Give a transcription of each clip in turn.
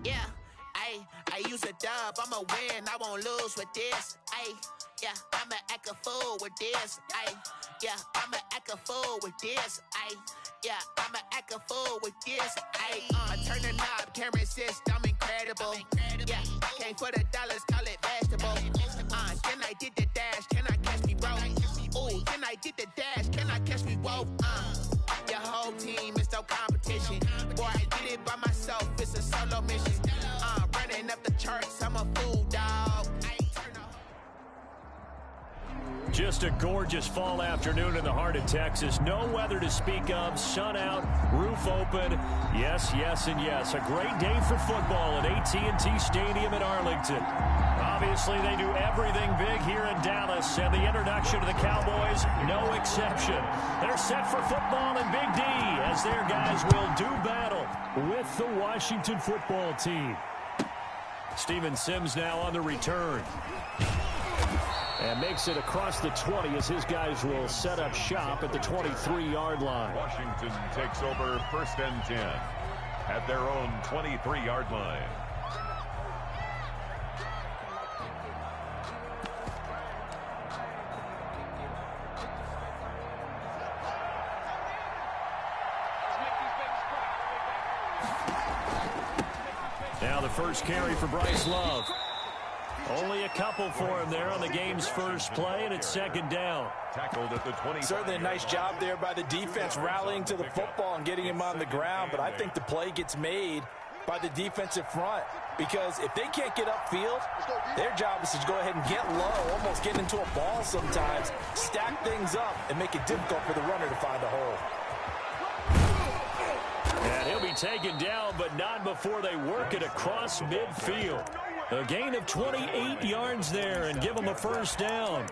Yeah, I use a dub, I'ma win, I won't lose with this. Yeah, I'ma act a fool with this. Yeah, I'ma act a fool with this. Yeah, I'ma act a fool with this. I turn the knob, can't resist, I'm incredible. Yeah, came for the dollars, call it vegetable. Can I get the dash? Can I catch me, bro? Ooh, can I get the dash? Can I catch me, whoa? Your whole team is no competition. Boy, I did it by myself, it's a solo mission. Running up the charts, I'm a fool, dog. Just a gorgeous fall afternoon in the heart of Texas. No weather to speak of. Sun out, roof open. Yes, yes, and yes. A great day for football at AT&T Stadium in Arlington. Obviously, they do everything big here in Dallas, and the introduction to the Cowboys, no exception. They're set for football in Big D as their guys will do battle with the Washington football team. Steven Sims now on the return. And makes it across the 20 as his guys will set up shop at the 23-yard line. Washington takes over 1st and 10 at their own 23-yard line. Now the first carry for Bryce Love. Only a couple for him there on the game's first play, and it's 2nd down. Tackled at the 20. Certainly a nice job there by the defense rallying to the football and getting him on the ground, but I think the play gets made by the defensive front because if they can't get upfield, their job is to go ahead and get low, almost get into a ball sometimes, stack things up, and make it difficult for the runner to find a hole. And he'll be taken down, but not before they work it across midfield. A gain of 28 yards there and give him a first down.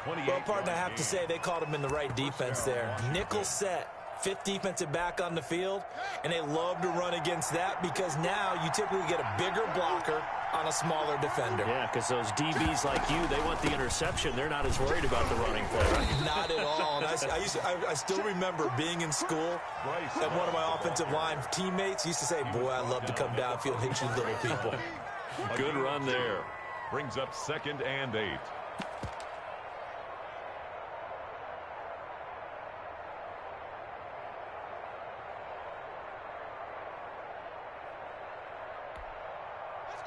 Well, partner, I have to say they called him in the right defense there. Nickel set, 5th defensive back on the field, and they love to run against that because now you typically get a bigger blocker on a smaller defender. Yeah, because those DBs like you, they want the interception. They're not as worried about the running play, right? Not at all. And I still remember being in school, and one of my offensive line teammates used to say, boy, I love to come downfield and hit you little people. Good run there. Brings up 2nd and 8.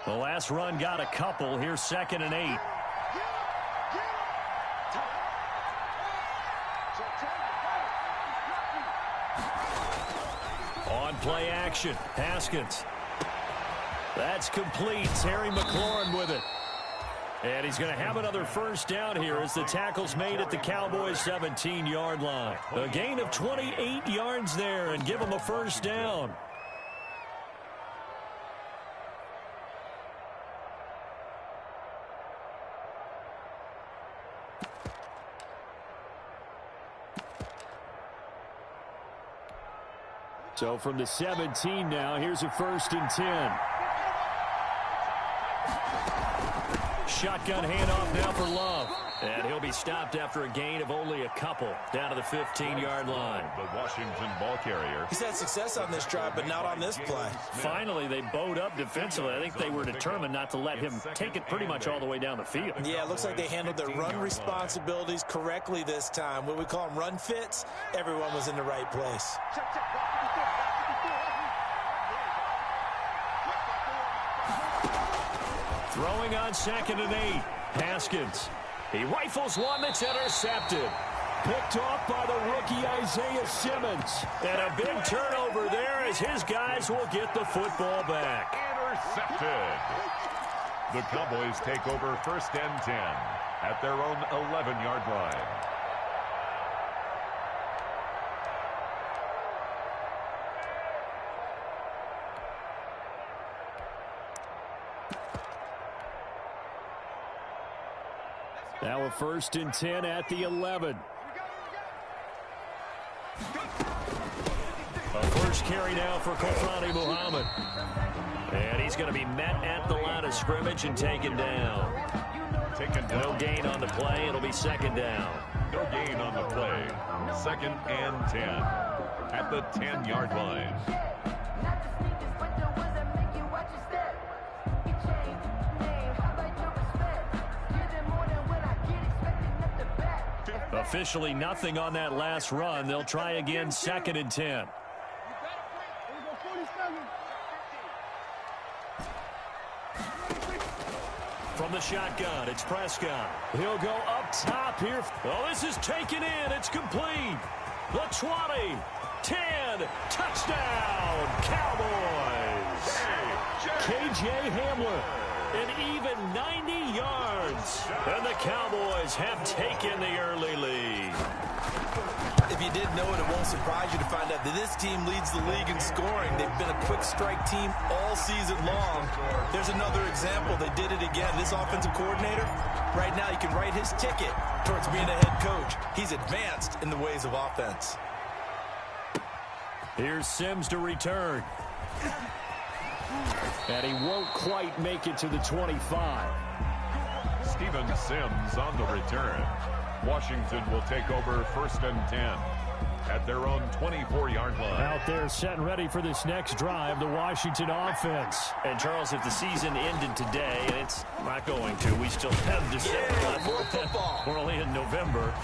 The last run got a couple. Here's 2nd and 8. On play action. Haskins. That's complete. Terry McLaurin with it. And he's going to have another first down here as the tackle's made at the Cowboys' 17-yard line. A gain of 28 yards there and give him a first down. So from the 17 now, here's a 1st and 10. Shotgun handoff now for Love. And he'll be stopped after a gain of only a couple down to the 15-yard line. The Washington ball carrier. He's had success on this drive, but not on this play. Finally, they bowed up defensively. I think they were determined not to let him take it pretty much all the way down the field. Yeah, it looks like they handled their run responsibilities correctly this time. What we call them run fits, everyone was in the right place. Throwing on 2nd and 8. Haskins. He rifles one that's intercepted. Picked off by the rookie Isaiah Simmons. And a big turnover there as his guys will get the football back. Intercepted. The Cowboys take over 1st and 10 at their own 11-yard line. Now a 1st and 10 at the 11. A first carry now for Kofrani Muhammad. And he's going to be met at the line of scrimmage and taken down. No gain on the play. It'll be 2nd down. No gain on the play. 2nd and 10 at the 10-yard line. Officially nothing on that last run. They'll try again, 2nd and 10. From the shotgun, it's Prescott. He'll go up top here. Oh, this is taken in. It's complete. The 20, 10, touchdown, Cowboys. KJ Hamler, an even 90 yards. And the Cowboys have taken the early lead. If you didn't know it, it won't surprise you to find out that this team leads the league in scoring. They've been a quick strike team all season long. There's another example. They did it again. This offensive coordinator, right now, you can write his ticket towards being a head coach. He's advanced in the ways of offense. Here's Sims to return. And he won't quite make it to the 25. Steven Sims on the return. Washington will take over 1st and 10 at their own 24-yard line. Out there set and ready for this next drive, the Washington offense. And, Charles, if the season ended today, and it's not going to, we still have December left. More football. We're only in November,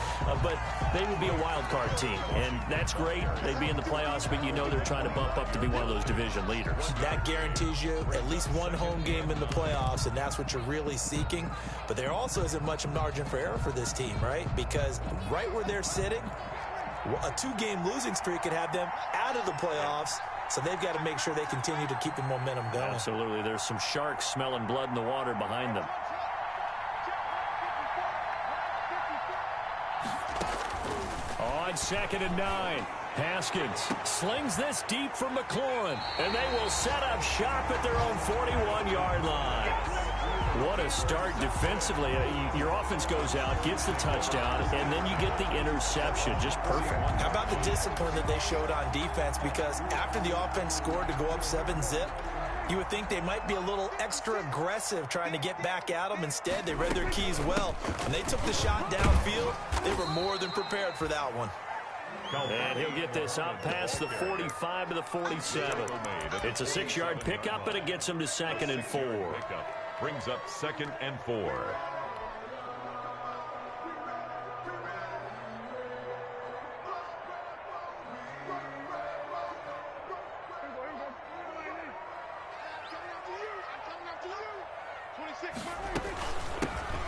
but they would be a wild card team, and that's great. They'd be in the playoffs, but you know they're trying to bump up to be one of those division leaders. That guarantees you at least one home game in the playoffs, and that's what you're really seeking. But there also isn't much margin for error for this team, right? Because right where they're sitting, a 2-game losing streak could have them out of the playoffs, so they've got to make sure they continue to keep the momentum going. Absolutely. There's some sharks smelling blood in the water behind them. On 2nd and 9, Haskins slings this deep from McLaurin, and they will set up shop at their own 41-yard line. What a start defensively. Your offense goes out, gets the touchdown, and then you get the interception. Just perfect. How about the discipline that they showed on defense? Because after the offense scored to go up 7-zip, you would think they might be a little extra aggressive trying to get back at them. Instead, they read their keys well. When they took the shot downfield, they were more than prepared for that one. And he'll get this up past the 45 to the 47. It's a 6-yard pickup, and it gets him to 2nd and 4. Brings up 2nd and 4.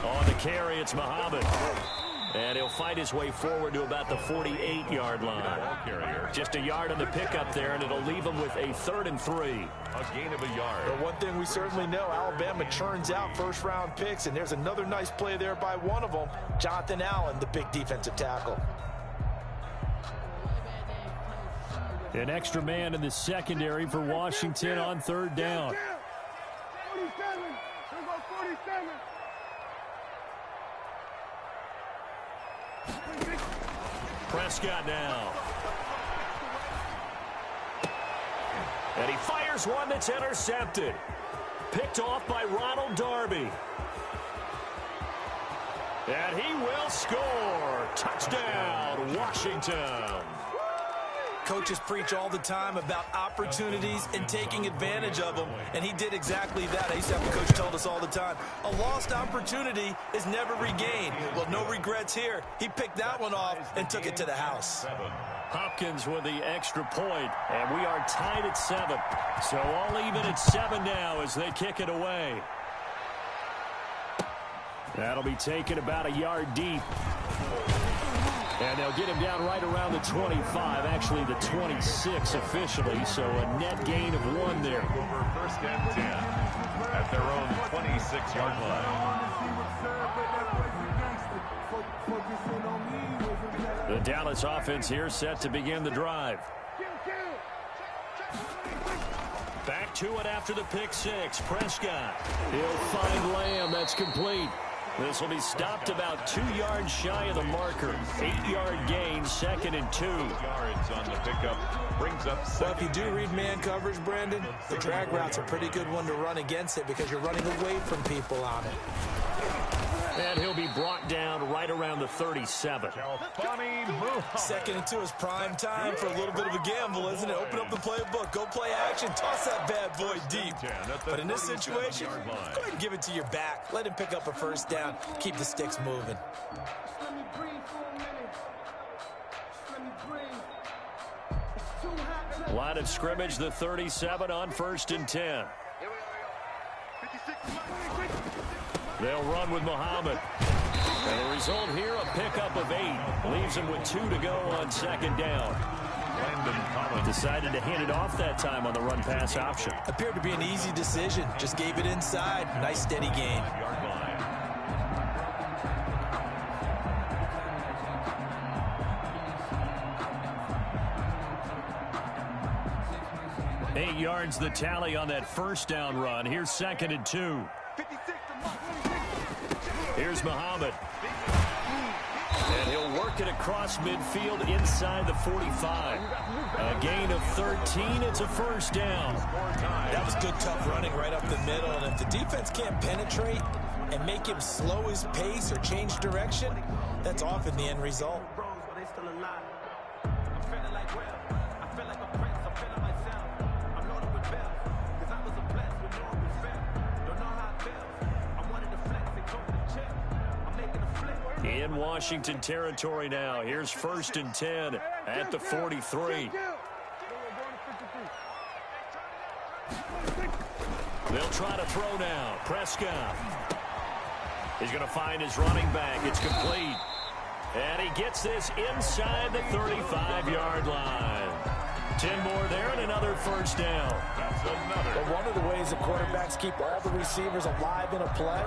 On the carry, it's Muhammad. And he'll fight his way forward to about the 48-yard line. Just a yard on the pickup there, and it'll leave him with a 3rd and 3. A gain of a yard. But one thing we certainly know, Alabama churns out first-round picks, and there's another nice play there by one of them, Jonathan Allen, the big defensive tackle. An extra man in the secondary for Washington on 3rd down. 47. Here goes 47. Prescott now. And he fires one that's intercepted. Picked off by Ronald Darby. And he will score. Touchdown, Washington. Coaches preach all the time about opportunities and taking advantage of them, and he did exactly that. I used to have a coach told us all the time, a lost opportunity is never regained. Well, no regrets here. He picked that one off and took it to the house. Hopkins with the extra point, and we are tied at 7. So all even at 7 now as they kick it away. That'll be taken about a yard deep. And they'll get him down right around the 25, actually the 26 officially, so a net gain of 1 there. Over 1st and 10 at their own 26-yard line. The Dallas offense here set to begin the drive. Back to it after the pick 6. Prescott. He'll find Lamb. That's complete. This will be stopped about 2 yards shy of the marker. 8-yard gain, 2nd and 2. Yards on the pickup brings up 2nd. Well, if you do read man coverage, Brandon, the drag route's a pretty good one to run against it because you're running away from people on it. And he'll be brought down right around the 37. Second and 2 is prime time for a little bit of a gamble, isn't it? Open up the playbook, go play action, toss that bad boy deep. But in this situation, go ahead and give it to your back. Let him pick up a first down. Keep the sticks moving. Let me breathe for a minute. Let me breathe. It's too hot. Line of scrimmage, the 37 on 1st and 10. They'll run with Muhammad. And the result here, a pickup of 8. Leaves him with 2 to go on 2nd down. Decided to hand it off that time on the run-pass option. Appeared to be an easy decision. Just gave it inside. Nice steady gain. 8 yards the tally on that first down run. Here's 2nd and 2. Here's Muhammad. And he'll work it across midfield inside the 45. A gain of 13. It's a first down. That was good, tough running right up the middle. And if the defense can't penetrate and make him slow his pace or change direction, that's often the end result. In Washington territory now. Here's 1st and 10 at the 43. They'll try to throw now. Prescott. He's going to find his running back. It's complete. And he gets this inside the 35-yard line. 10 more there and another first down. But one of the ways the quarterbacks keep all the receivers alive in a play,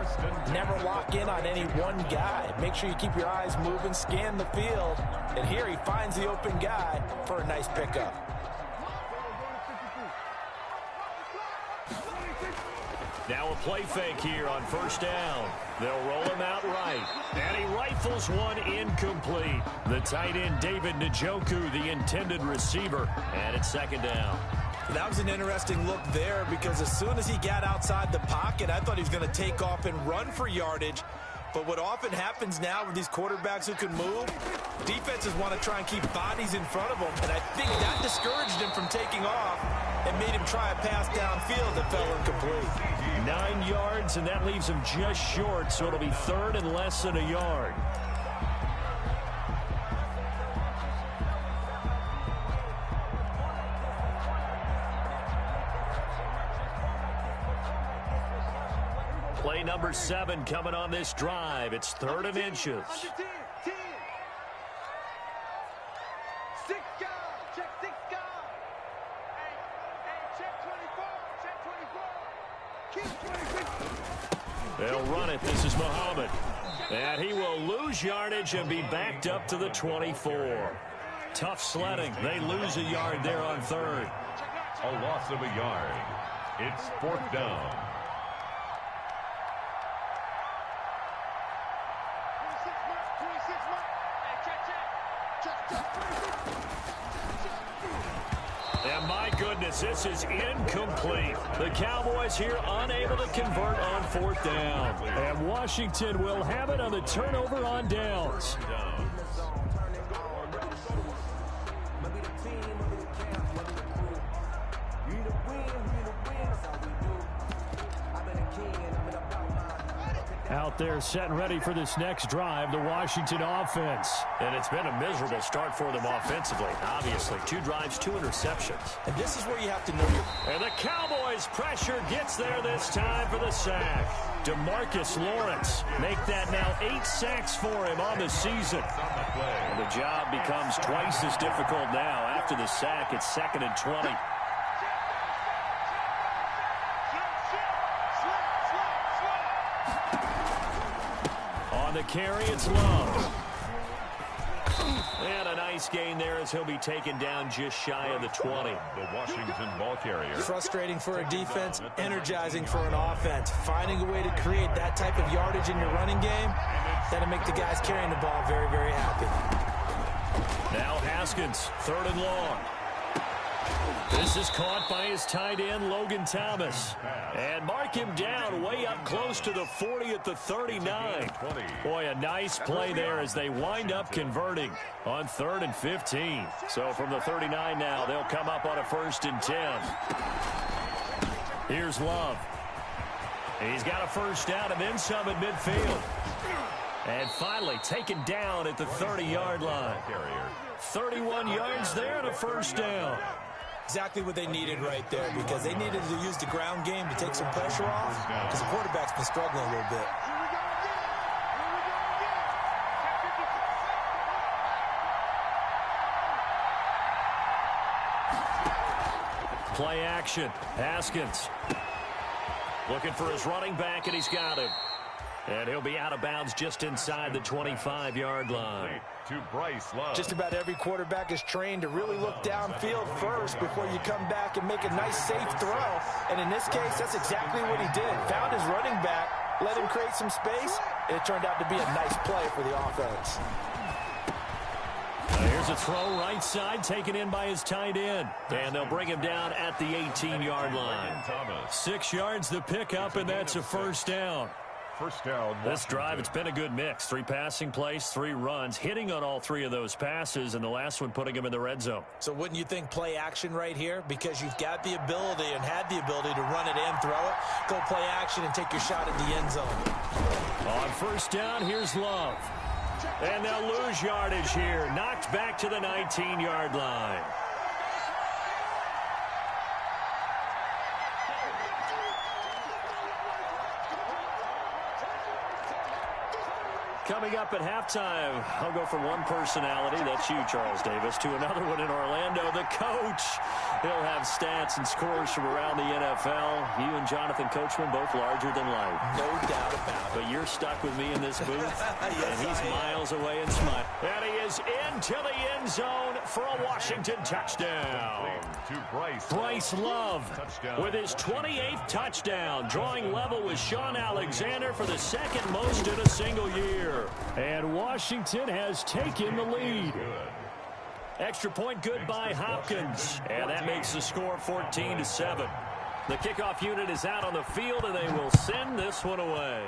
never lock in on any one guy. Make sure you keep your eyes moving, scan the field. And here he finds the open guy for a nice pickup. Now a play fake here on first down. They'll roll him out right. And he rifles one incomplete. The tight end, David Njoku, the intended receiver. And it's 2nd down. That was an interesting look there because as soon as he got outside the pocket, I thought he was going to take off and run for yardage. But what often happens now with these quarterbacks who can move, defenses want to try and keep bodies in front of them. And I think that discouraged him from taking off and made him try a pass downfield that fell incomplete. 9 yards, and that leaves him just short, so it'll be 3rd and less than a yard. Play number 7 coming on this drive. It's 3rd and inches. They'll run it. This is Muhammad. And he will lose yardage and be backed up to the 24. Tough sledding. They lose a yard there on 3rd. A loss of a yard. It's 4th down. And my goodness, this is incomplete. The Cowboys here unable to convert on 4th down. And Washington will have it on the turnover on downs. Out there set and ready for this next drive, the Washington offense. And it's been a miserable start for them offensively. Obviously, 2 drives, 2 interceptions. And this is where you have to know your... And the Cowboys pressure gets there this time for the sack. DeMarcus Lawrence make that now 8 sacks for him on the season. And the job becomes twice as difficult now. After the sack, it's 2nd and 20. On the carry, it's Love. And a nice gain there as he'll be taken down just shy of the 20. The Washington ball carrier. Frustrating for a defense, energizing for an offense. Finding a way to create that type of yardage in your running game, that'll make the guys carrying the ball very, very happy. Now Haskins, 3rd and long. This is caught by his tight end, Logan Thomas. And mark him down way up close to the 40 at the 39. Boy, a nice play there as they wind up converting on 3rd and 15. So from the 39 now, they'll come up on a 1st and 10. Here's Love. He's got a first down and then some at midfield. And finally taken down at the 30-yard line. 31 yards there and a first down. Exactly what they needed right there, because they needed to use the ground game to take some pressure off, because the quarterback's been struggling a little bit. Play action. Haskins looking for his running back, and he's got him. And he'll be out of bounds just inside the 25-yard line. To Bryce Love. Just about every quarterback is trained to really look downfield first before you come back and make a nice, safe throw. And in this case, that's exactly what he did. Found his running back, let him create some space, and it turned out to be a nice play for the offense. Here's a throw right side taken in by his tight end. And they'll bring him down at the 18-yard line. 6 yards the pickup, and that's a first down. First down. This drive, it's been a good mix. 3 passing plays, 3 runs, hitting on all 3 of those passes, and the last one putting him in the red zone. So wouldn't you think play action right here? Because you've got the ability and had the ability to run it and throw it. Go play action and take your shot at the end zone. On first down, here's Love. And they'll lose yardage here. Knocked back to the 19-yard line. Coming up at halftime, I'll go from one personality, that's you, Charles Davis, to another one in Orlando, the coach. He'll have stats and scores from around the NFL. You and Jonathan Coachman, both larger than life. No doubt about it. But you're stuck with me in this booth, Yes, and he's miles away and smiling. And he is into the end zone for a Washington touchdown. To Bryce Love with his 28th touchdown, drawing level with Sean Alexander for the 2nd most in a single year. And Washington has taken the lead. Extra point good by Hopkins. And that makes the score 14-7. The kickoff unit is out on the field, and they will send this one away.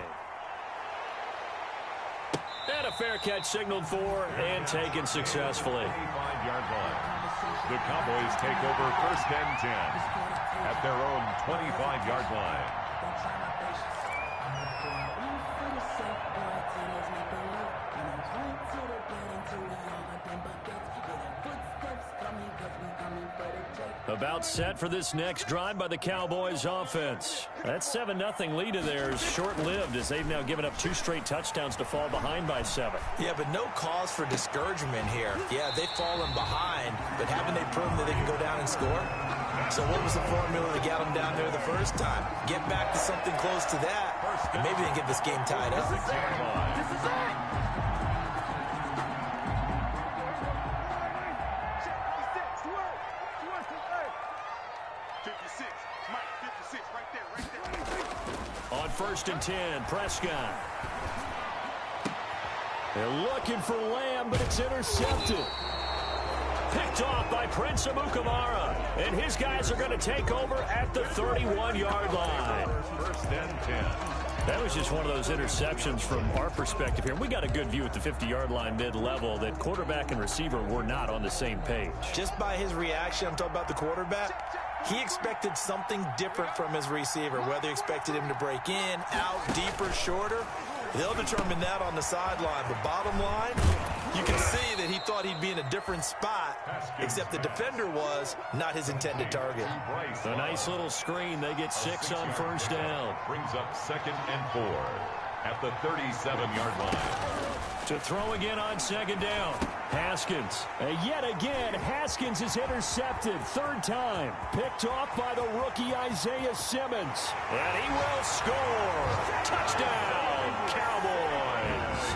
And a fair catch signaled for and taken successfully. 25-yard line. The Cowboys take over 1st and 10 at their own 25-yard line. About set for this next drive by the Cowboys offense. That 7-0 lead of theirs short-lived as they've now given up 2 straight touchdowns to fall behind by 7. Yeah, but no cause for discouragement here. Yeah, they've fallen behind, but haven't they proven that they can go down and score? So what was the formula that got them down there the first time? Get back to something close to that, and maybe they get this game tied up. On 1st and 10, Prescott. They're looking for Lamb, but it's intercepted. Picked off by Prince Amukamara. And his guys are going to take over at the 31-yard line. 1st and 10. That was just one of those interceptions from our perspective here. We got a good view at the 50-yard line mid-level that quarterback and receiver were not on the same page. Just by his reaction, I'm talking about the quarterback, he expected something different from his receiver, whether he expected him to break in, out, deeper, shorter. They'll determine that on the sideline. But bottom line, you can see that he thought he'd be in a different spot, except the defender was not his intended target. A nice little screen. They get 6 on 1st down. Brings up 2nd and 4 at the 37-yard line. To throw again on 2nd down. Haskins. And yet again, Haskins is intercepted. 3rd time. Picked off by the rookie Isaiah Simmons. And he will score. Touchdown, Cowboys.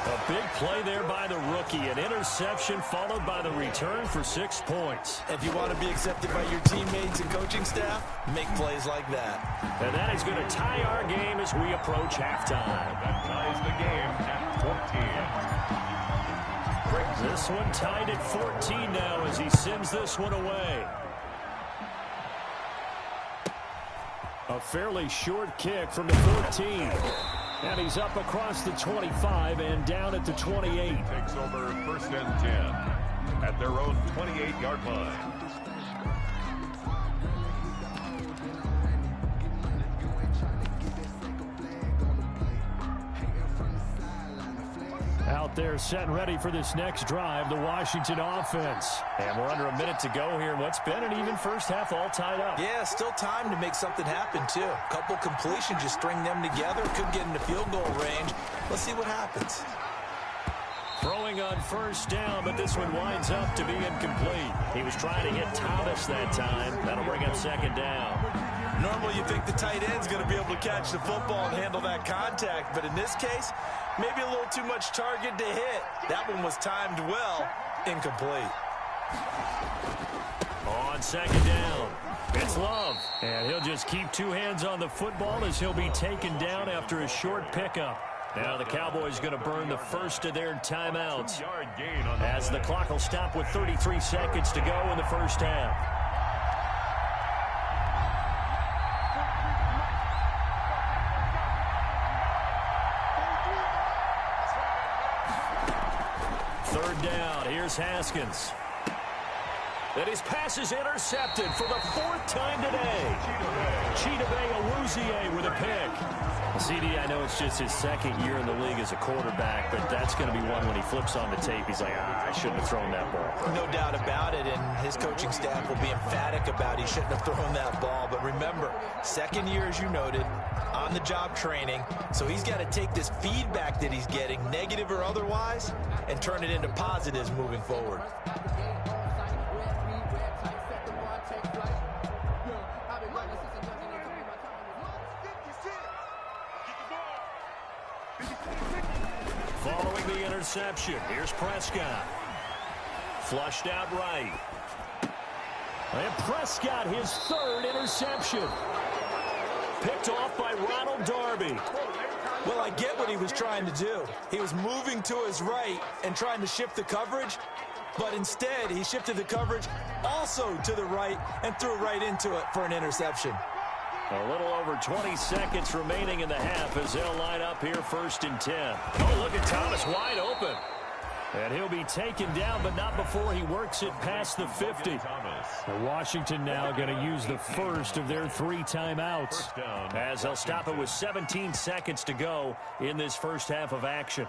A big play there by the rookie. An interception followed by the return for 6 points. If you want to be accepted by your teammates and coaching staff, make plays like that. And that is going to tie our game as we approach halftime. That ties the game at 14. This one tied at 14 now as he sends this one away. A fairly short kick from the 14. And he's up across the 25 and down at the 28. Takes over 1st and 10 at their own 28-yard line. Out there set and ready for this next drive, the Washington offense. And we're under a minute to go here. What's been an even first half all tied up. Yeah, still time to make something happen, too. A couple completions, just string them together. Could get into field goal range. Let's see what happens. Throwing on first down, but this one winds up to be incomplete. He was trying to hit Thomas that time. That'll bring up second down. Normally you think the tight end's going to be able to catch the football and handle that contact, but in this case, maybe a little too much target to hit. That one was timed well, incomplete. On second down, it's Love. And he'll just keep two hands on the football as he'll be taken down after a short pickup. Now the Cowboys going to burn the first of their timeouts as the clock will stop with 33 seconds to go in the first half. Third down, here's Haskins. And his pass is intercepted for the fourth time today. Chidobe Awuzie with a pick. CD, I know it's just his second year in the league as a quarterback, but that's going to be one when he flips on the tape. He's like, I shouldn't have thrown that ball. No doubt about it, and his coaching staff will be emphatic about he shouldn't have thrown that ball. But remember, second year, as you noted, on-the-job training, so he's got to take this feedback that he's getting, negative or otherwise, and turn it into positives moving forward. Following the interception, here's Prescott. Flushed out right. And Prescott, his third interception. Picked off by Ronald Darby. Well, I get what he was trying to do. He was moving to his right and trying to shift the coverage, but instead he shifted the coverage also to the right and threw right into it for an interception. A little over 20 seconds remaining in the half as they'll line up here 1st and 10. Oh, look at Thomas wide open. And he'll be taken down, but not before he works it past the 50. And Washington now going to use the first of their 3 timeouts as they'll stop it with 17 seconds to go in this first half of action.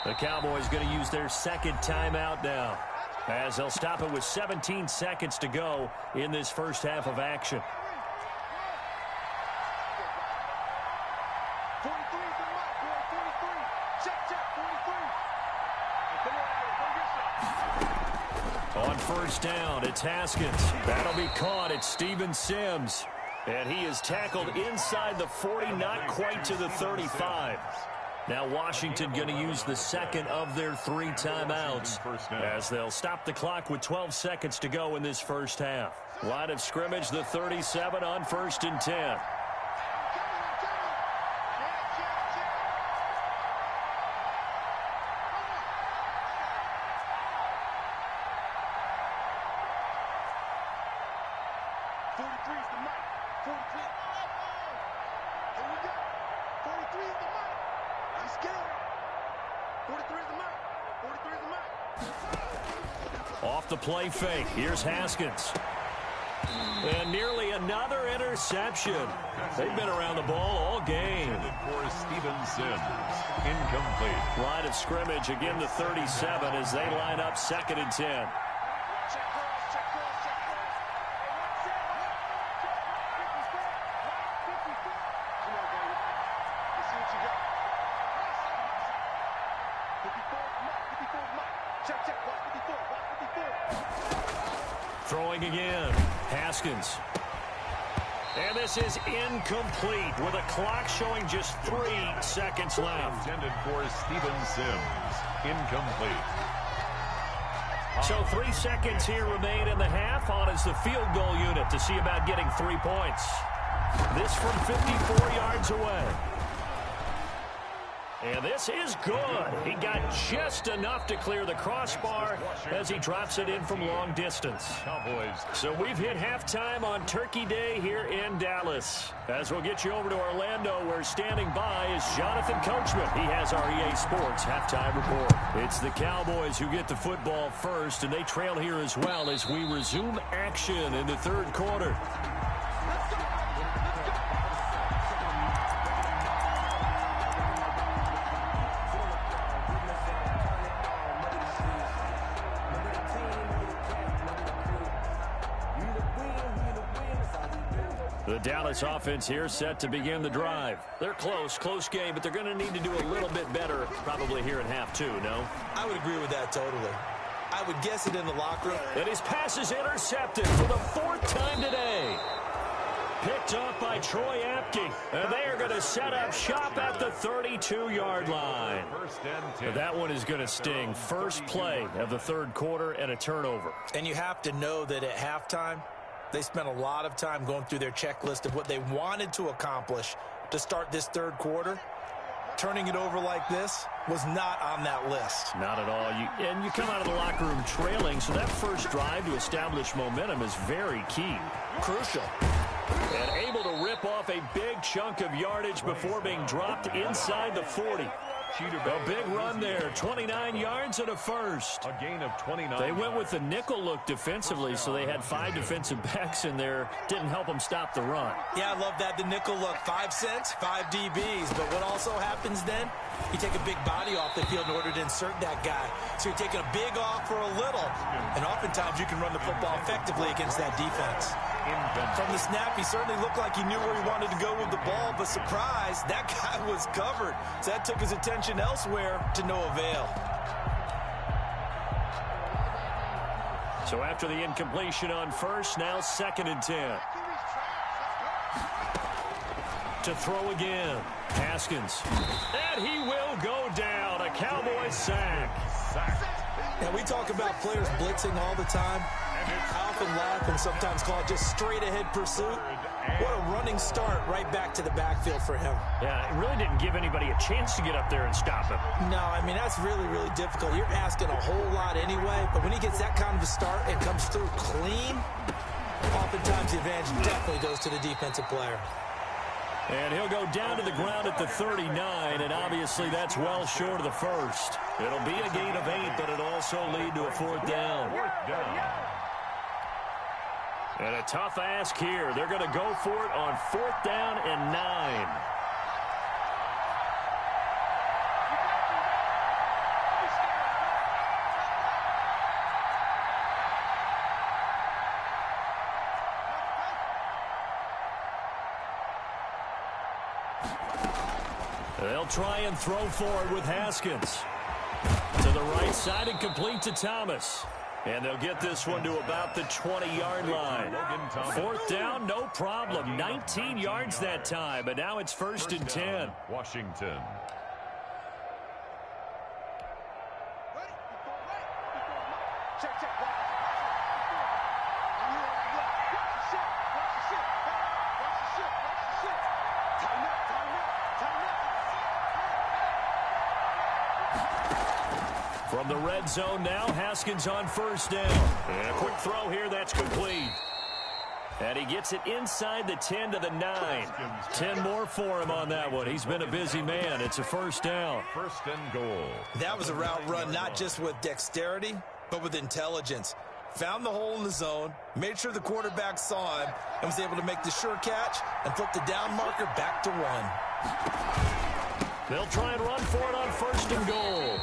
The Cowboys going to use their second timeout now as they'll stop it with 17 seconds to go in this first half of action. On first down, it's Haskins. That'll be caught. It's Steven Sims. And he is tackled inside the 40, not quite to the 35. Now Washington going to use the second of their 3 timeouts as they'll stop the clock with 12 seconds to go in this first half. Line of scrimmage, the 37 on 1st and 10. Off the play fake. Here's Haskins. And nearly another interception. They've been around the ball all game. For Steven Sims, incomplete. Line of scrimmage, again the 37 as they line up 2nd and 10. Throwing again. Haskins. And this is incomplete with a clock showing just 3 seconds left. Intended for Steven Sims. Incomplete. So 3 seconds here remain in the half. On is the field goal unit to see about getting 3 points. This from 54 yards away. And this is good. He got just enough to clear the crossbar as he drops it in from long distance. Cowboys. So we've hit halftime on Turkey Day here in Dallas. As we'll get you over to Orlando, where standing by is Jonathan Coachman. He has our EA Sports halftime report. It's the Cowboys who get the football first, and they trail here as well as we resume action in the third quarter. The Dallas offense here set to begin the drive. They're close game, but they're going to need to do a little bit better probably here in half two, no? I would agree with that totally. I would guess it in the locker room. And his pass is intercepted for the fourth time today. Picked off by Troy Apke. And they are going to set up shop at the 32-yard line. But that one is going to sting. First play of the third quarter and a turnover. And you have to know that at halftime, they spent a lot of time going through their checklist of what they wanted to accomplish to start this third quarter. Turning it over like this was not on that list. Not at all. And you come out of the locker room trailing, so that first drive to establish momentum is very key. Crucial. And able to rip off a big chunk of yardage before being dropped inside the 40. A big run there, 29 yards and a first. A gain of 29. They went with the nickel look defensively, so they had 5 defensive backs in there. Didn't help them stop the run. Yeah, I love that, the nickel look. 5 cents, 5 DBs. But what also happens then, you take a big body off the field in order to insert that guy. So you're taking a big off for a little. And oftentimes you can run the football effectively against that defense. From the snap, he certainly looked like he knew where he wanted to go with the ball, but surprise, that guy was covered. So that took his attention elsewhere to no avail. So after the incompletion on first, now 2nd and 10. To throw again, Haskins. And he will go down, a Cowboy sack. Now, we talk about players blitzing all the time. I often laugh and sometimes call it just straight-ahead pursuit. What a running start right back to the backfield for him. Yeah, it really didn't give anybody a chance to get up there and stop him. No, I mean, that's really, really difficult. You're asking a whole lot anyway, but when he gets that kind of a start and comes through clean, oftentimes the advantage definitely goes to the defensive player. And he'll go down to the ground at the 39, and obviously that's well short of the first. It'll be a gain of 8, but it'll also lead to a 4th down. And a tough ask here. They're going to go for it on 4th down and 9. They'll try and throw for it with Haskins. To the right side and complete to Thomas. And they'll get this one to about the 20-yard line. 4th down, no problem. 19 yards that time, but now it's 1st and 10. Washington. From the red zone now, Haskins on 1st down. And a quick throw here, that's complete. And he gets it inside the 10 to the 9. 10 more for him on that one. He's been a busy man. It's a 1st down. 1st and goal. That was a route run not just with dexterity, but with intelligence. Found the hole in the zone, made sure the quarterback saw him, and was able to make the sure catch and flip the down marker back to 1. They'll try and run for it on 1st and goal.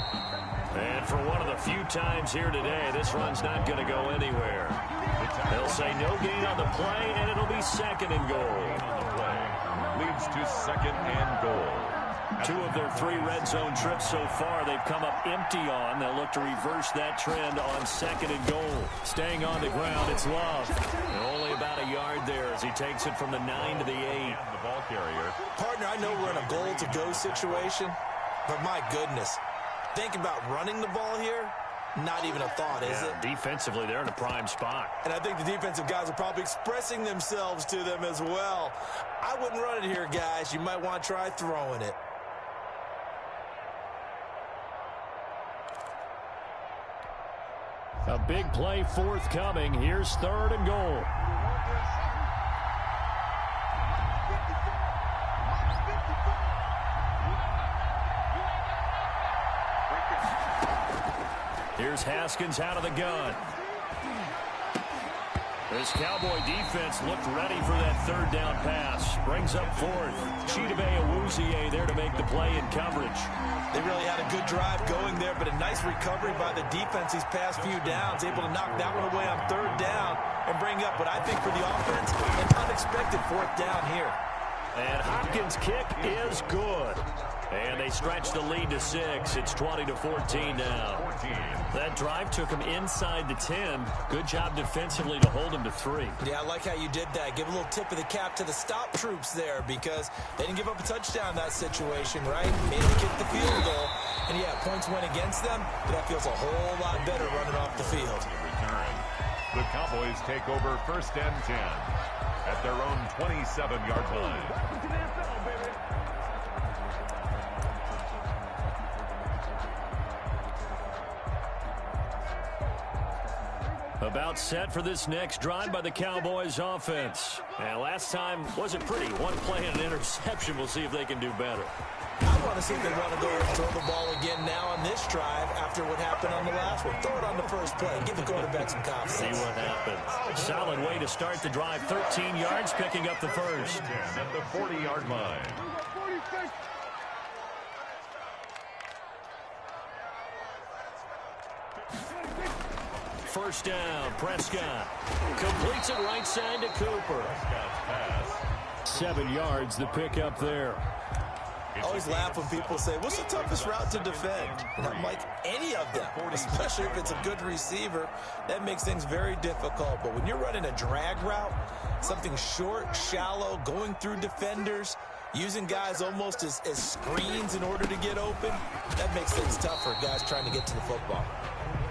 And for one of the few times here today, this run's not going to go anywhere. They'll say no gain on the play, and it'll be 2nd and goal. Leads to 2nd and goal. 2 of their 3 red zone trips so far, they've come up empty on. They'll look to reverse that trend on 2nd and goal. Staying on the ground, it's Love. And only about a yard there as he takes it from the 9 to the 8. The ball carrier. Partner, I know we're in a goal-to-go situation, but my goodness, think about running the ball here. Not even a thought, is it? Defensively, they're in a prime spot. And I think the defensive guys are probably expressing themselves to them as well. I wouldn't run it here, guys. You might want to try throwing it. A big play forthcoming. Here's 3rd and goal. Here's Haskins out of the gun. This Cowboy defense looked ready for that 3rd down pass. Brings up 4th. Chidobe Awuzie there to make the play in coverage. They really had a good drive going there, but a nice recovery by the defense these past few downs. Able to knock that one away on 3rd down and bring up what I think for the offense, an unexpected 4th down here. And Hopkins' kick is good. And they stretch the lead to 6. It's 20-14 now. That drive took him inside the 10. Good job defensively to hold him to 3. Yeah, I like how you did that. Give a little tip of the cap to the stop troops there because they didn't give up a touchdown in that situation, right? Made them kick the field goal. And, yeah, points went against them, but that feels a whole lot better running off the field. The Cowboys take over 1st and 10 at their own 27-yard line. About set for this next drive by the Cowboys offense. And last time wasn't pretty. One play and an interception. We'll see if they can do better. I want to see if they want to go and throw the ball again now on this drive after what happened on the last one. Throw it on the first play. Give the quarterback some confidence. See what happens. Solid way to start the drive. 13 yards, picking up the first. At the 40-yard line. First down, Prescott. Completes it right side to Cooper. 7 yards, the pickup there. I always laugh when people say, what's the toughest route to defend? And I'm like, any of them, especially if it's a good receiver. That makes things very difficult. But when you're running a drag route, something short, shallow, going through defenders, using guys almost as screens in order to get open, that makes things tough for guys trying to get to the football.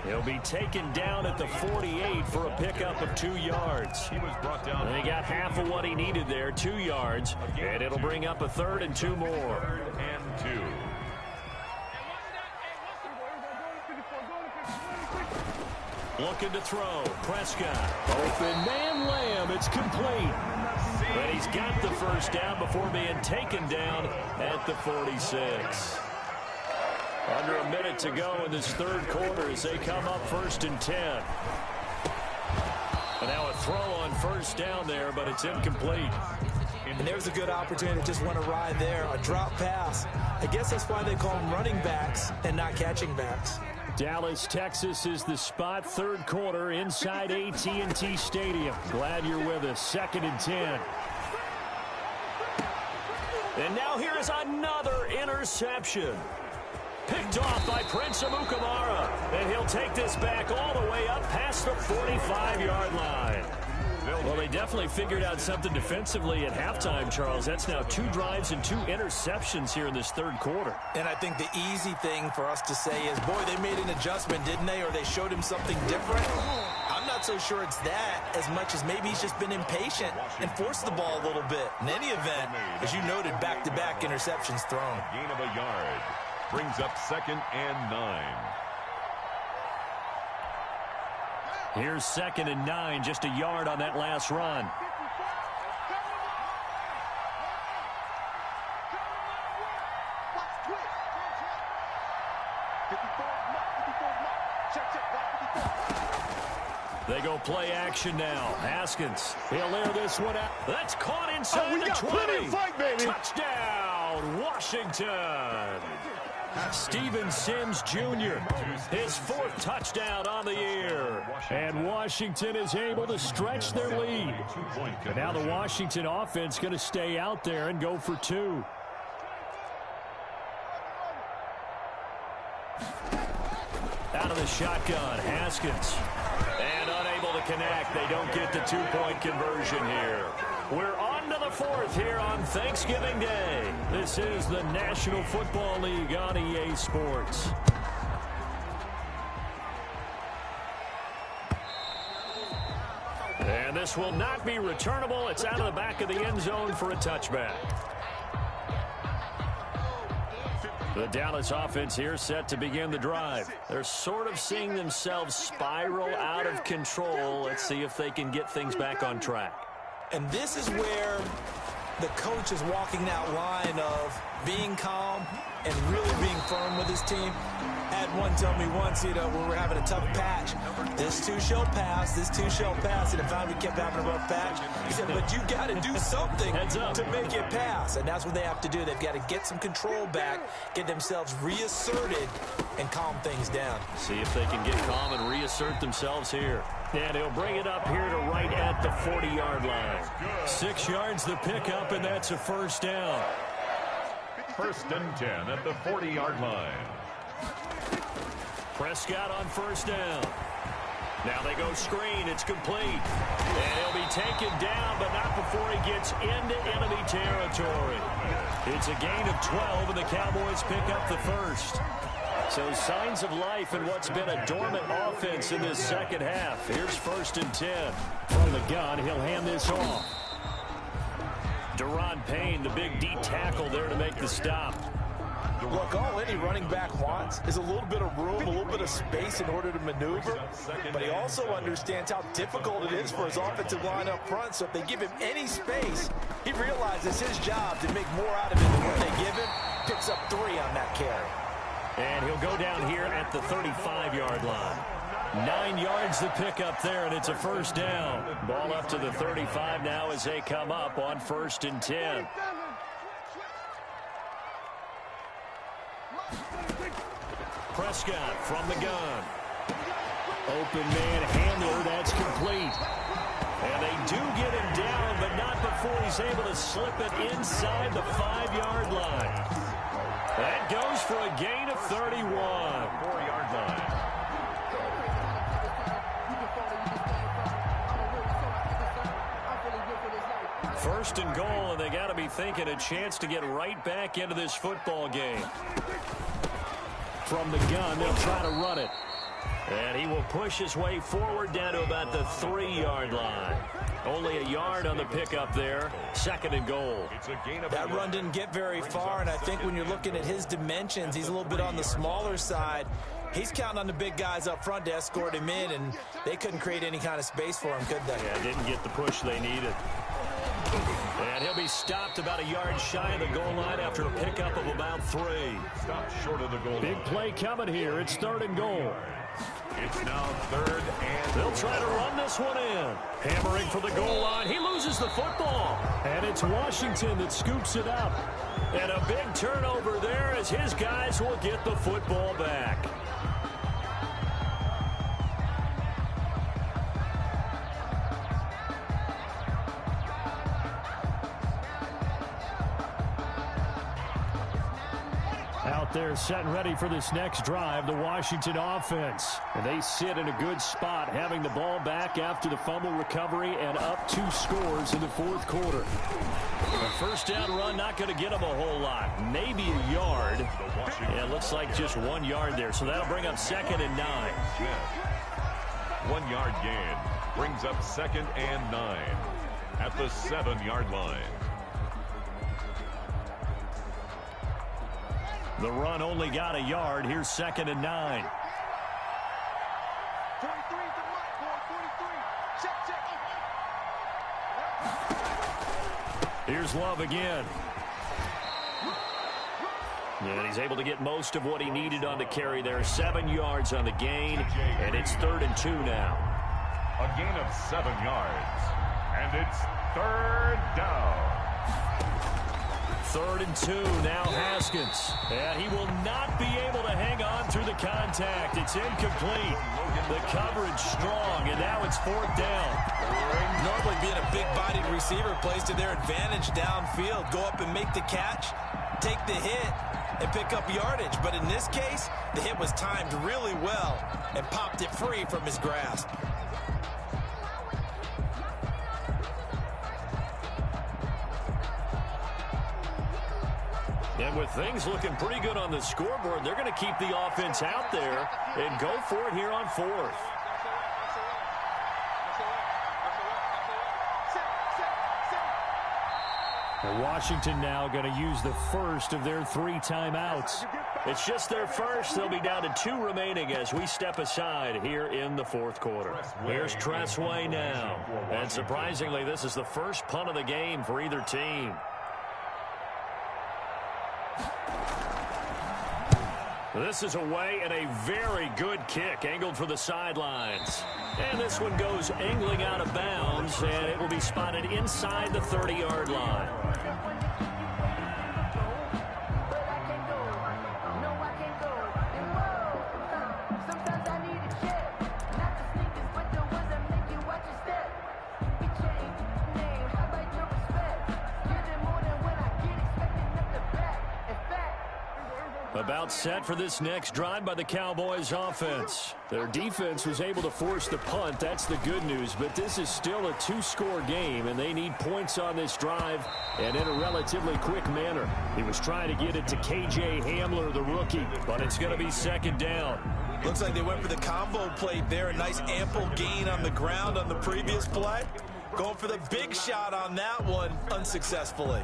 He'll be taken down at the 48 for a pickup of 2 yards. He was brought down. And he got half of what he needed there, 2 yards. And it'll bring up a 3rd and 2 more. 3rd and 2. Looking to throw. Prescott. Open man Lamb. It's complete. But he's got the first down before being taken down at the 46. Under a minute to go in this 3rd quarter as they come up 1st and 10. And now a throw on first down there, but it's incomplete. And there's a good opportunity to just want to ride there. A drop pass. I guess that's why they call them running backs and not catching backs. Dallas, Texas is the spot. 3rd quarter inside AT&T Stadium. Glad you're with us. 2nd and 10. And now here is another interception. Picked off by Prince Amukamara. And he'll take this back all the way up past the 45-yard line. Well, they definitely figured out something defensively at halftime, Charles. That's now 2 drives and 2 interceptions here in this 3rd quarter. And I think the easy thing for us to say is, boy, they made an adjustment, didn't they? Or they showed him something different. I'm not so sure it's that as much as maybe he's just been impatient and forced the ball a little bit. In any event, as you noted, back-to-back interceptions thrown. Gain of a yard. Brings up 2nd and 9. Here's 2nd and 9, just a yard on that last run. They go play action now. Haskins, he'll air this one out. That's caught inside the 20. Fight, baby. Touchdown, Washington. Steven Sims Jr., his 4th touchdown on the year. And Washington is able to stretch their lead. And now the Washington offense going to stay out there and go for 2. Out of the shotgun, Haskins. And unable to connect. They don't get the 2-point conversion here. We're on to the 4th here on Thanksgiving Day. This is the National Football League on EA Sports. And this will not be returnable. It's out of the back of the end zone for a touchback. The Dallas offense here set to begin the drive. They're sort of seeing themselves spiral out of control. Let's see if they can get things back on track. And this is where the coach is walking that line of being calm and really being firm with his team. I had one tell me once, when we were having a tough patch, this too shall pass, this too shall pass. And if we kept having a rough patch, he said, but you got to do something to make it pass. And that's what they have to do. They've got to get some control back, get themselves reasserted, and calm things down. See if they can get calm and reassert themselves here. And he'll bring it up here to right at the 40-yard line. 6 yards the pickup, and that's a first down. First and 10 at the 40-yard line. Prescott on first down. Now they go screen. It's complete. And he'll be taken down, but not before he gets into enemy territory. It's a gain of 12, and the Cowboys pick up the first. So signs of life in what's been a dormant offense in this second half. Here's first and 10. From the gun, he'll hand this off. Deron Payne, the big D tackle there to make the stop. Look, all any running back wants is a little bit of room, a little bit of space in order to maneuver. But he also understands how difficult it is for his offensive line up front. So if they give him any space, he realizes his job to make more out of it than what they give him. Picks up 3 on that carry. And he'll go down here at the 35-yard line. 9 yards to pick up there, and it's a first down. Ball up to the 35 now as they come up on first and 10. Prescott from the gun. Open man handler, that's complete. And they do get him down, but not before he's able to slip it inside the 5-yard line. That goes for a gain of 31. 4-yard line. First and goal, and they got to be thinking a chance to get right back into this football game. From the gun, they'll try to run it. And he will push his way forward down to about the 3-yard line. Only a yard on the pickup there. Second and goal. That run didn't get very far, and I think when you're looking at his dimensions, he's a little bit on the smaller side. He's counting on the big guys up front to escort him in, and they couldn't create any kind of space for him, could they? Yeah, didn't get the push they needed. And he'll be stopped about a yard shy of the goal line after a pickup of about 3. Stopped short of the goal line. Big play coming here. It's third and goal. It's now third and... They'll try to run this one in. Hammering for the goal line. He loses the football. And it's Washington that scoops it up. And a big turnover there as his guys will get the football back. Out there setting ready for this next drive, the Washington offense. And they sit in a good spot, having the ball back after the fumble recovery and up 2 scores in the fourth quarter. The first down run not going to get them a whole lot. Maybe a yard. Yeah, it looks like just 1 yard there. So that'll bring up second and 9. 1 yard gain brings up second and 9 at the 7-yard line. The run only got a yard. Here's second and 9. 43 to Mike, 43. Check. Here's Love again. And he's able to get most of what he needed on the carry there. 7 yards on the gain, and it's third and 2 now. A gain of 7 yards, and it's third down. Third and 2, now Haskins. And he will not be able to hang on through the contact. It's incomplete. The coverage strong, and now it's fourth down. Normally being a big-bodied receiver plays to their advantage downfield. Go up and make the catch, take the hit, and pick up yardage. But in this case, the hit was timed really well and popped it free from his grasp. And with things looking pretty good on the scoreboard, they're going to keep the offense out there and go for it here on fourth. Washington now going to use the first of their 3 timeouts. It's just their first. They'll be down to 2 remaining as we step aside here in the fourth quarter. Here's Tressway now. And surprisingly, this is the first punt of the game for either team. This is away and a very good kick angled for the sidelines. And this one goes angling out of bounds, and it will be spotted inside the 30-yard line. About set for this next drive by the Cowboys offense. Their defense was able to force the punt. That's the good news. But this is still a 2-score game, and they need points on this drive and in a relatively quick manner. He was trying to get it to K.J. Hamler, the rookie, but it's going to be second down. Looks like they went for the combo play there. A nice ample gain on the ground on the previous play. Going for the big shot on that one unsuccessfully.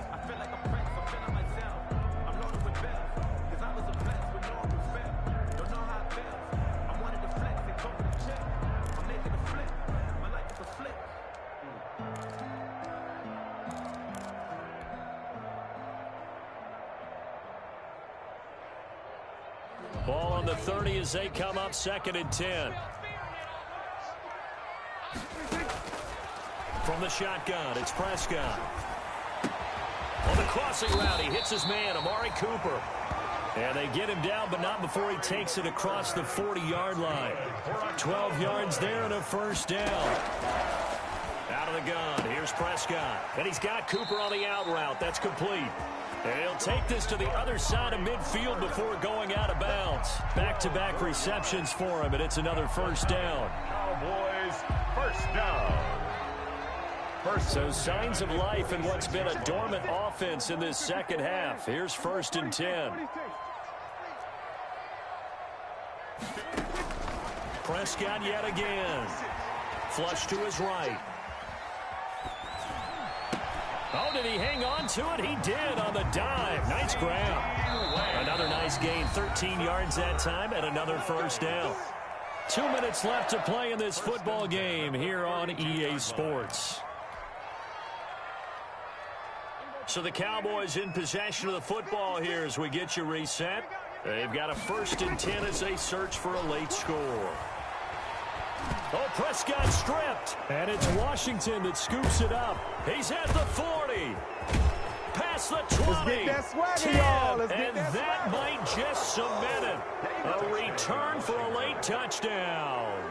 Ball on the 30 as they come up, 2nd and 10. From the shotgun, it's Prescott. On the crossing route, he hits his man, Amari Cooper. And they get him down, but not before he takes it across the 40-yard line. 12 yards there and a first down. Out of the gun, here's Prescott. And he's got Cooper on the out route. That's complete. And he'll take this to the other side of midfield before going out of bounds. Back-to-back receptions for him, and it's another first down. Cowboys, first down. So signs of life in what's been a dormant offense in this second half. Here's 1st and 10. Prescott yet again. Flush to his right. Oh, did he hang on to it? He did on the dive. Nice grab. Another nice gain, 13 yards that time, and another first down. 2 minutes left to play in this football game here on EA Sports. So the Cowboys in possession of the football here as we get you reset. They've got a 1st and 10 as they search for a late score. Oh, Prescott stripped. And it's Washington that scoops it up. He's at the 40. Past the 20. 10. And that might just cement it. A return for a late touchdown.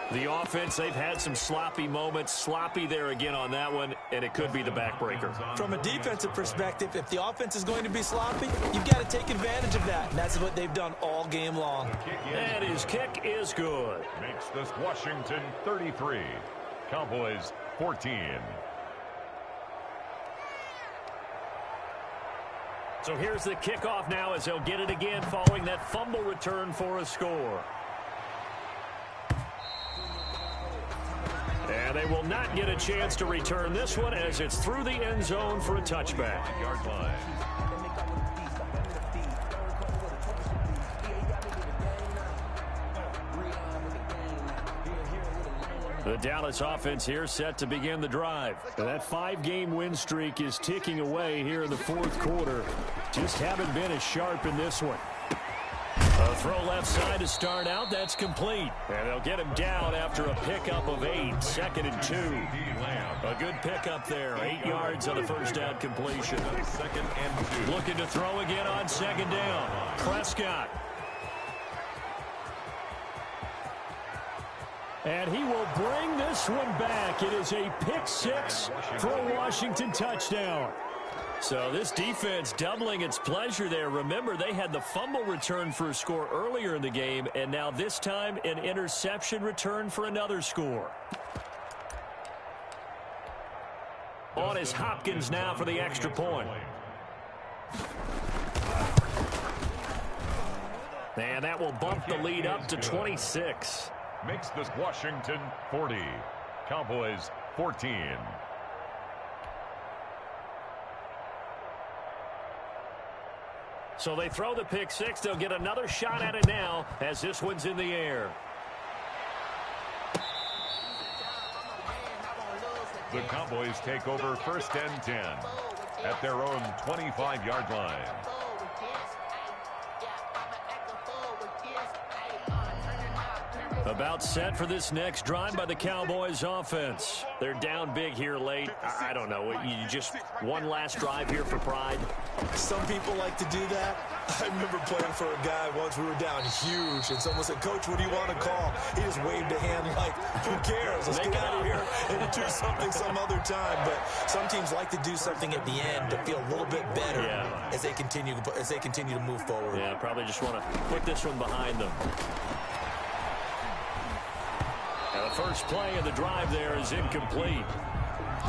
The offense, they've had some sloppy moments. Sloppy there again on that one, and it could be the backbreaker. From a defensive perspective, if the offense is going to be sloppy, you've got to take advantage of that, and that's what they've done all game long. And his kick is good. Makes this Washington 33. Cowboys 14. So here's the kickoff now as they'll get it again following that fumble return for a score. And they will not get a chance to return this one as it's through the end zone for a touchback. Yard line. The Dallas offense here set to begin the drive. And that 5-game win streak is ticking away here in the fourth quarter. Just haven't been as sharp in this one. A throw left side to start out. That's complete. And they'll get him down after a pickup of 8. 2nd and 2. A good pickup there. 8 yards on the first down completion. 2nd and 2. Looking to throw again on 2nd down. Prescott. And he will bring this one back. It is a pick 6 for a Washington touchdown. So this defense doubling its pleasure there. Remember, they had the fumble return for a score earlier in the game, and now this time an interception return for another score. On is Hopkins now for the extra point. And that will bump the lead up to 26. Makes this Washington 40. Cowboys 14. So they throw the pick six. They'll get another shot at it now as this one's in the air. The Cowboys take over 1st and 10 at their own 25-yard line. About set for this next drive by the Cowboys offense. They're down big here late. I don't know. You just one last drive here for pride. Some people like to do that. I remember playing for a guy once. We were down huge, and someone said, "Coach, what do you want to call?" He just waved a hand like, "Who cares? Let's get out of here and do something some other time." But some teams like to do something at the end to feel a little bit better as they continue to move forward. Yeah, probably just want to put this one behind them. The first play of the drive there is incomplete.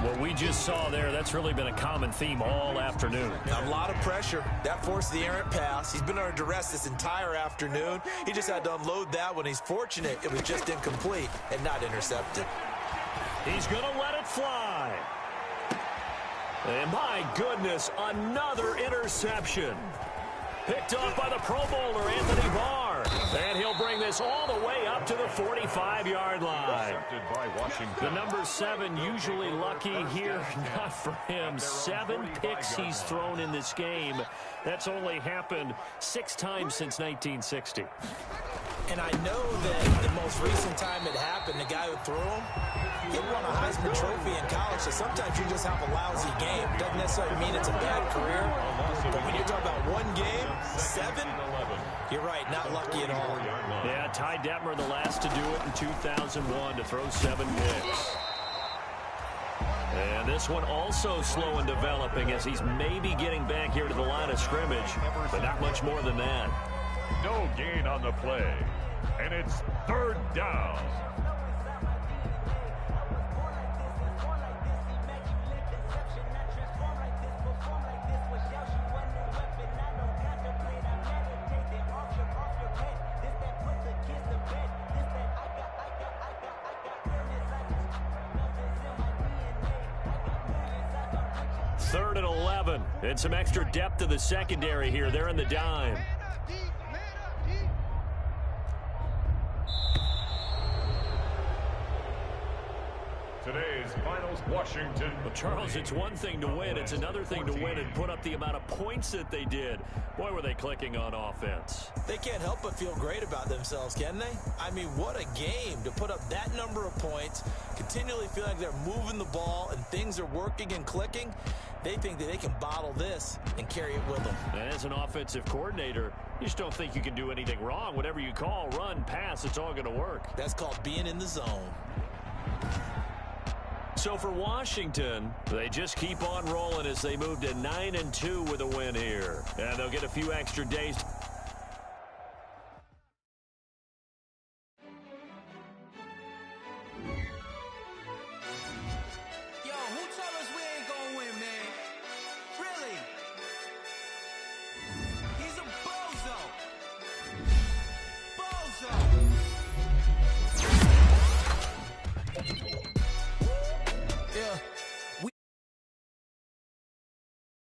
What we just saw there, that's really been a common theme all afternoon. A lot of pressure. That forced the errant pass. He's been under duress this entire afternoon. He just had to unload that one. He's fortunate it was just incomplete and not intercepted. He's going to let it fly. And my goodness, another interception. Picked off by the Pro Bowler, Anthony Barr. And he'll bring this all the way up to the 45-yard line. The number 7 usually lucky here. Not for him. 7 picks he's thrown in this game. That's only happened 6 times since 1960. And I know that the most recent time it happened, the guy who threw him, he won a Heisman Trophy in college, so sometimes you just have a lousy game. Doesn't necessarily mean it's a bad career, but when you're talking about one game, 7, you're right, not lucky at all. Yeah, Ty Detmer, the last to do it in 2001, to throw 7 picks. And this one also slow in developing as he's maybe getting back here to the line of scrimmage, but not much more than that. No gain on the play, and it's 3rd down. Third and 11, and some extra depth to the secondary here. They're in the dime. Today's finals, Washington. Well, Charles, it's one thing to win. It's another thing to win and put up the amount of points that they did. Boy, were they clicking on offense. They can't help but feel great about themselves, can they? I mean, what a game to put up that number of points, continually feel like they're moving the ball and things are working and clicking. They think that they can bottle this and carry it with them. And as an offensive coordinator, you just don't think you can do anything wrong. Whatever you call, run, pass, it's all going to work. That's called being in the zone. So for Washington, they just keep on rolling as they move to 9-2 with a win here. And they'll get a few extra days